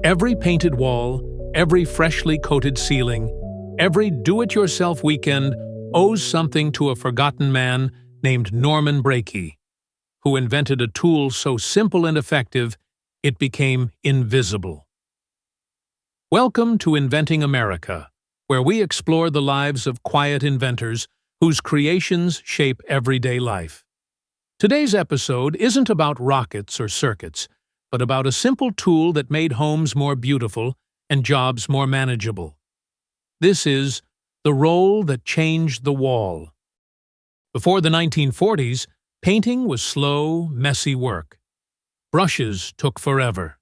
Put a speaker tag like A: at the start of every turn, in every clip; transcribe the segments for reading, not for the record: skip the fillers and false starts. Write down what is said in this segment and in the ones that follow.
A: Every painted wall, every freshly coated ceiling, every do-it-yourself weekend owes something to a forgotten man named Norman Breakey, who invented a tool so simple and effective it became invisible. Welcome to Inventing America, where we explore the lives of quiet inventors whose creations shape everyday life. Today's episode isn't about rockets or circuits, but about a simple tool that made homes more beautiful and jobs more manageable. This is the roll that changed the wall. Before the 1940s, painting was slow, messy work. Brushes took forever.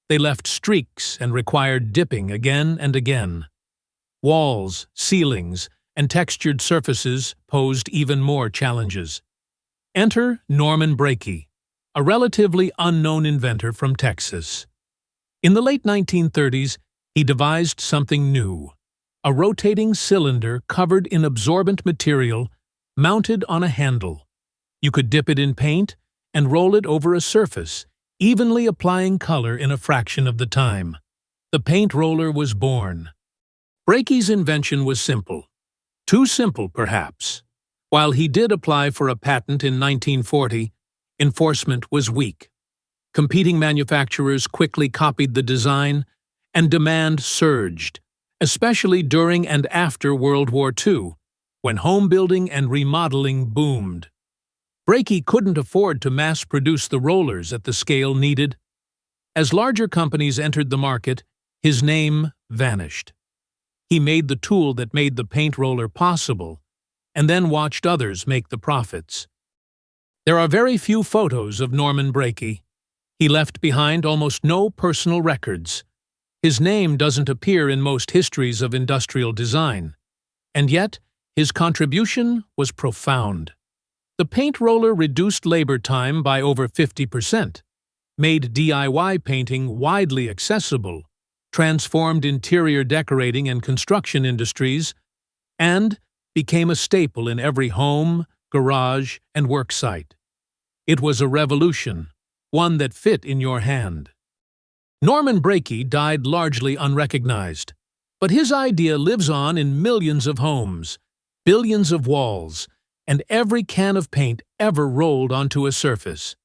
A: They left streaks and required dipping again and again. Walls, ceilings, and textured surfaces posed even more challenges. Enter Norman Breakey, a relatively unknown inventor from Texas. In the late 1930s, he devised something new, a rotating cylinder covered in absorbent material mounted on a handle. You could dip it in paint and roll it over a surface, evenly applying color in a fraction of the time. The paint roller was born. Breakey's invention was simple. Too simple, perhaps. While he did apply for a patent in 1940, enforcement was weak. Competing manufacturers quickly copied the design, and demand surged, especially during and after World War II, when home building and remodeling boomed. Breakey couldn't afford to mass-produce the rollers at the scale needed. As larger companies entered the market, his name vanished. He made the tool that made the paint roller possible, and then watched others make the profits. There are very few photos of Norman Breakey. He left behind almost no personal records. His name doesn't appear in most histories of industrial design. And yet, his contribution was profound. The paint roller reduced labor time by over 50%, made DIY painting widely accessible, transformed interior decorating and construction industries, and became a staple in every home, garage, and work site. It was a revolution, one that fit in your hand. Norman Breakey died largely unrecognized, but his idea lives on in millions of homes, billions of walls, and every can of paint ever rolled onto a surface.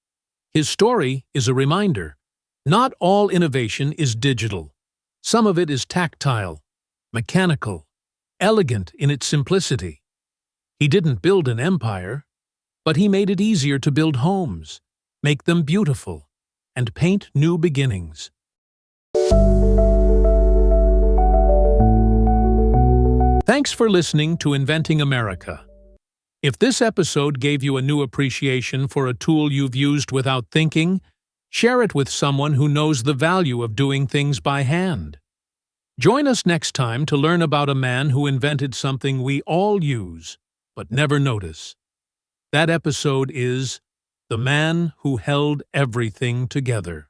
A: His story is a reminder. Not all innovation is digital. Some of it is tactile, mechanical, elegant in its simplicity. He didn't build an empire, but he made it easier to build homes, make them beautiful, and paint new beginnings. Thanks for listening to Inventing America. If this episode gave you a new appreciation for a tool you've used without thinking, share it with someone who knows the value of doing things by hand. Join us next time to learn about a man who invented something we all use, but never notice. That episode is The Man Who Held Everything Together.